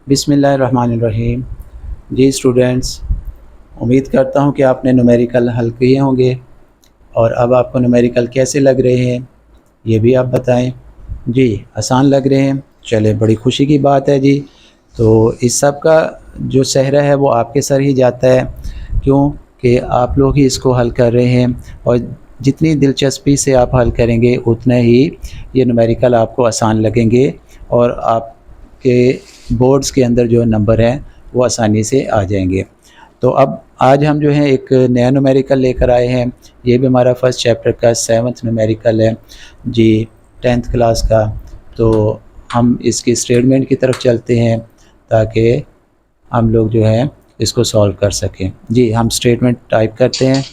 बिस्मिल्लाहिर्रहमानिर्रहीम। जी स्टूडेंट्स, उम्मीद करता हूँ कि आपने न्यूमेरिकल हल किए होंगे और अब आपको न्यूमेरिकल कैसे लग रहे हैं ये भी आप बताएं। जी आसान लग रहे हैं, चले बड़ी खुशी की बात है जी। तो इस सब का जो सहरा है वो आपके सर ही जाता है, क्यों कि आप लोग ही इसको हल कर रहे हैं और जितनी दिलचस्पी से आप हल करेंगे उतना ही ये न्यूमेरिकल आपको आसान लगेंगे और आपके बोर्ड्स के अंदर जो नंबर हैं वो आसानी से आ जाएंगे। तो अब आज हम जो है एक नया न्यूमेरिकल लेकर आए हैं। ये भी हमारा फर्स्ट चैप्टर का 7th न्यूमेरिकल है जी, 10th क्लास का। तो हम इसकी स्टेटमेंट की तरफ चलते हैं ताकि हम लोग जो है इसको सॉल्व कर सकें। जी हम स्टेटमेंट टाइप करते हैं।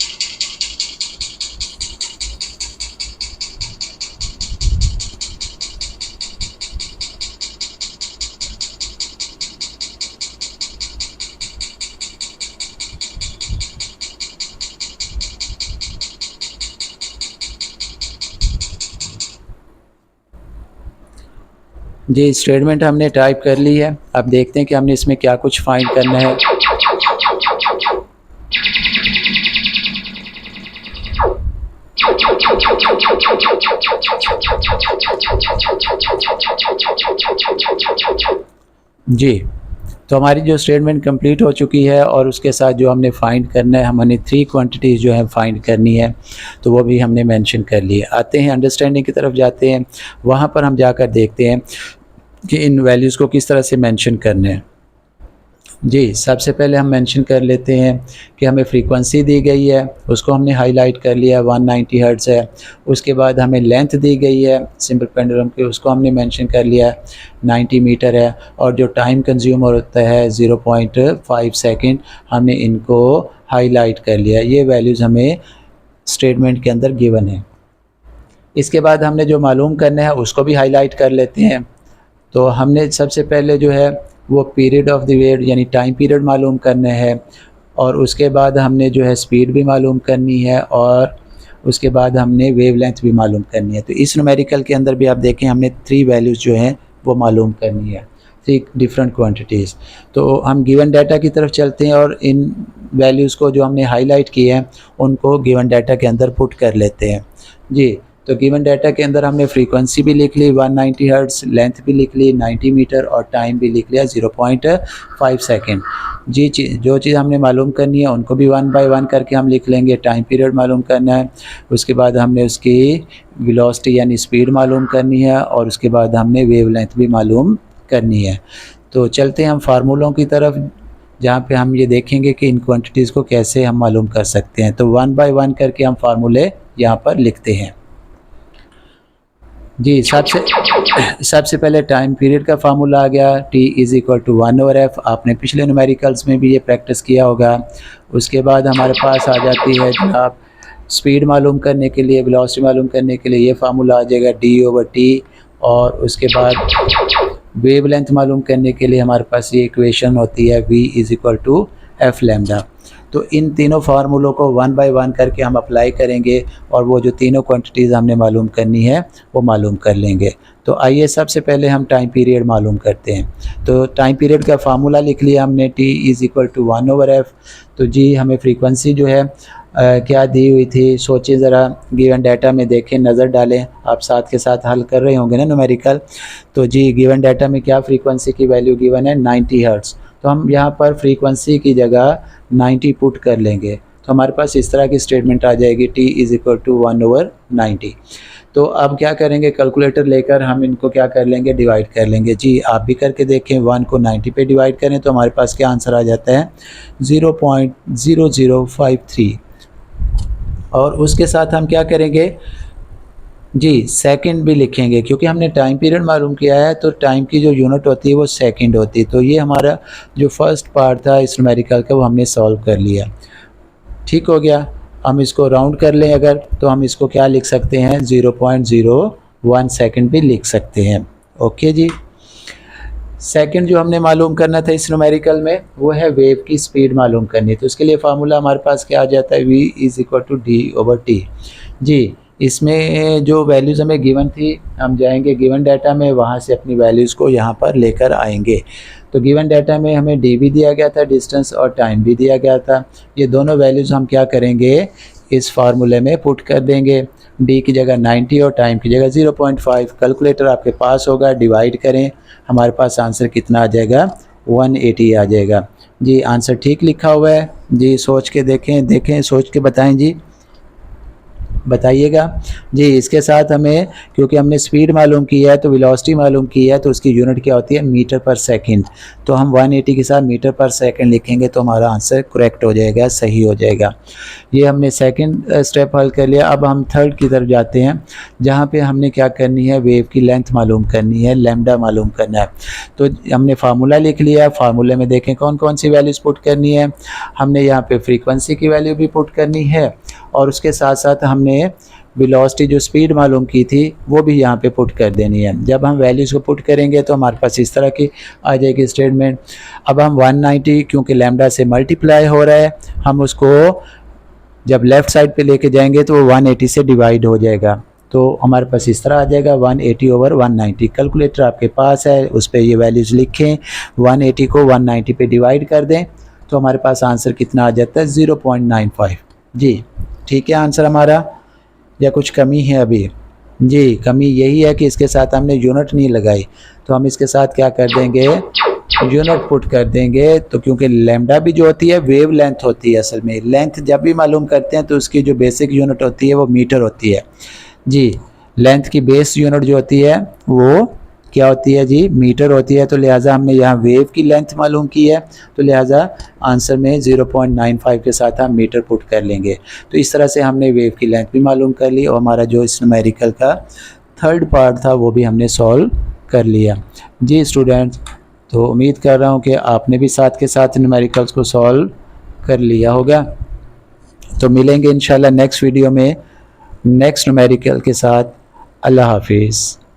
जी स्टेटमेंट हमने टाइप कर ली है। अब देखते हैं कि हमने इसमें क्या कुछ फाइंड करना है। जी तो हमारी जो स्टेटमेंट कंप्लीट हो चुकी है और उसके साथ जो हमने फाइंड करना है, हमने 3 क्वांटिटीज़ जो है फाइंड करनी है, तो वो भी हमने मेंशन कर ली है। आते हैं अंडरस्टैंडिंग की तरफ जाते हैं, वहाँ पर हम जाकर देखते हैं कि इन वैल्यूज़ को किस तरह से मेंशन करना है। जी सबसे पहले हम मेंशन कर लेते हैं कि हमें फ्रीक्वेंसी दी गई है, उसको हमने हाईलाइट कर लिया, 190 हर्ट्ज़ है। उसके बाद हमें लेंथ दी गई है सिंपल पेंडुलम की, उसको हमने मेंशन कर लिया 90 मीटर है। और जो टाइम कंज्यूम होता है 0.5 सेकंड, हमने इनको हाईलाइट कर लिया। ये वैल्यूज़ हमें स्टेटमेंट के अंदर गिवन है। इसके बाद हमने जो मालूम करना है उसको भी हाईलाइट कर लेते हैं। तो हमने सबसे पहले जो है वो पीरियड ऑफ द वेव यानी टाइम पीरियड मालूम करना है, और उसके बाद हमने जो है स्पीड भी मालूम करनी है, और उसके बाद हमने वेवलेंथ भी मालूम करनी है। तो इस न्यूमेरिकल के अंदर भी आप देखें हमने 3 वैल्यूज़ जो हैं वो मालूम करनी है, 3 डिफरेंट क्वांटिटीज़। तो हम गिवन डाटा की तरफ चलते हैं और इन वैल्यूज़ को जो हमने हाईलाइट किए हैं उनको गिवन डाटा के अंदर पुट कर लेते हैं। जी तो गिवन डाटा के अंदर हमने फ्रीक्वेंसी भी लिख ली 190 हर्ट्ज़, लेंथ भी लिख ली 90 मीटर और टाइम भी लिख लिया 0.5 सेकेंड। जी जो चीज़ हमने मालूम करनी है उनको भी 1 बाय 1 करके हम लिख लेंगे। टाइम पीरियड मालूम करना है, उसके बाद हमने उसकी वेलोसिटी यानी स्पीड मालूम करनी है, और उसके बाद हमने वेवलेंथ भी मालूम करनी है। तो चलते हैं हम फार्मूलों की तरफ, जहाँ पे हम ये देखेंगे कि इन क्वांटिटीज़ को कैसे हम मालूम कर सकते हैं। तो 1 बाय 1 करके हम फार्मूले यहाँ पर लिखते हैं। जी सबसे पहले टाइम पीरियड का फार्मूला आ गया, T = 1/f। आपने पिछले न्यूमेरिकल्स में भी ये प्रैक्टिस किया होगा। उसके बाद हमारे पास आ जाती है जनाब स्पीड मालूम करने के लिए, वेलोसिटी मालूम करने के लिए ये फार्मूला आ जाएगा D/T। और उसके बाद वेवलेंथ मालूम करने के लिए हमारे पास ये इक्वेशन होती है V = f लैम्डा। तो इन तीनों फार्मूलों को 1 बाय 1 करके हम अप्लाई करेंगे और वो जो तीनों क्वांटिटीज़ हमने मालूम करनी है वो मालूम कर लेंगे। तो आइए सबसे पहले हम टाइम पीरियड मालूम करते हैं। तो टाइम पीरियड का फार्मूला लिख लिया हमने, T = 1/f। तो जी हमें फ्रीक्वेंसी जो है क्या दी हुई थी, सोचिए ज़रा, गिवन डाटा में देखें, नज़र डालें। आप साथ के साथ हल कर रहे होंगे ना न्यूमेरिकल। तो जी गिवन डाटा में क्या फ्रीक्वेंसी की वैल्यू गिवन है 90 हर्ट्ज़। तो हम यहाँ पर फ्रीक्वेंसी की जगह 90 पुट कर लेंगे, तो हमारे पास इस तरह की स्टेटमेंट आ जाएगी T = 1/90। तो अब क्या करेंगे, कैलकुलेटर लेकर हम इनको क्या कर लेंगे, डिवाइड कर लेंगे। जी आप भी करके देखें, 1 को 90 पे डिवाइड करें तो हमारे पास क्या आंसर आ जाता है 0.0053। और उसके साथ हम क्या करेंगे जी सेकंड भी लिखेंगे, क्योंकि हमने टाइम पीरियड मालूम किया है तो टाइम की जो यूनिट होती है वो सेकंड होती है। तो ये हमारा जो फर्स्ट पार्ट था इस न्यूमेरिकल का वो हमने सॉल्व कर लिया, ठीक हो गया। हम इसको राउंड कर लें अगर, तो हम इसको क्या लिख सकते हैं 0.01 सेकंड भी लिख सकते हैं। ओके जी। सेकंड जो हमने मालूम करना था इस न्यूमेरिकल में वो है वेव की स्पीड मालूम करनी है। तो उसके लिए फार्मूला हमारे पास क्या आ जाता है, V = D/T। जी इसमें जो वैल्यूज़ हमें गिवन थी, हम जाएंगे गिवन डाटा में, वहाँ से अपनी वैल्यूज़ को यहाँ पर लेकर आएंगे। तो गिवन डाटा में हमें डी भी दिया गया था, डिस्टेंस, और टाइम भी दिया गया था। ये दोनों वैल्यूज़ हम क्या करेंगे, इस फार्मूले में पुट कर देंगे। डी की जगह 90 और टाइम की जगह 0.5। कैलकुलेटर आपके पास होगा, डिवाइड करें, हमारे पास आंसर कितना आ जाएगा, 180 आ जाएगा। जी आंसर ठीक लिखा हुआ है जी, सोच के देखें सोच के बताएं जी, बताइएगा जी। इसके साथ हमें, क्योंकि हमने स्पीड मालूम की है तो वेलोसिटी मालूम की है, तो उसकी यूनिट क्या होती है, मीटर पर सेकंड। तो हम 180 के साथ मीटर पर सेकंड लिखेंगे तो हमारा आंसर करेक्ट हो जाएगा, सही हो जाएगा। ये हमने सेकंड स्टेप हल कर लिया। अब हम थर्ड की तरफ जाते हैं, जहाँ पे हमने क्या करनी है, वेव की लेंथ मालूम करनी है, लैम्डा मालूम करना है। तो हमने फार्मूला लिख लिया। फार्मूले में देखें कौन कौन सी वैल्यूज़ पुट करनी है। हमने यहाँ पे फ्रीक्वेंसी की वैल्यू भी पुट करनी है, और उसके साथ साथ हमने वेलोसिटी जो स्पीड मालूम की थी वो भी यहाँ पे पुट कर देनी है। जब हम वैल्यूज़ को पुट करेंगे तो हमारे पास इस तरह की आ जाएगी स्टेटमेंट। अब हम 190, क्योंकि लैम्डा से मल्टीप्लाई हो रहा है, हम उसको जब लेफ़्ट साइड पे लेके जाएंगे तो वो 180 से डिवाइड हो जाएगा। तो हमारे पास इस तरह आ जाएगा 180/190। कैलकुलेटर आपके पास है, उस पर ये वैल्यूज़ लिखें, 180 को 190 पे डिवाइड कर दें तो हमारे पास आंसर कितना आ जाता है, 0.95। जी ठीक है आंसर हमारा, या कुछ कमी है अभी? जी कमी यही है कि इसके साथ हमने यूनिट नहीं लगाई, तो हम इसके साथ क्या कर देंगे, यूनिट पुट कर देंगे। तो क्योंकि लैम्डा भी जो होती है वेव लेंथ होती है, असल में लेंथ जब भी मालूम करते हैं तो उसकी जो बेसिक यूनिट होती है वो मीटर होती है जी। लेंथ की बेस यूनिट जो होती है वो क्या होती है जी, मीटर होती है। तो लिहाजा हमने यहाँ वेव की लेंथ मालूम की है, तो लिहाजा आंसर में 0.95 के साथ हम मीटर पुट कर लेंगे। तो इस तरह से हमने वेव की लेंथ भी मालूम कर ली, और हमारा जो इस न्यूमेरिकल का थर्ड पार्ट था वो भी हमने सॉल्व कर लिया। जी स्टूडेंट्स, तो उम्मीद कर रहा हूँ कि आपने भी साथ के साथ न्यूमेरिकल्स को सॉल्व कर लिया होगा। तो मिलेंगे इंशाल्लाह नेक्स्ट वीडियो में नेक्स्ट न्यूमेरिकल के साथ। अल्लाह हाफिज़।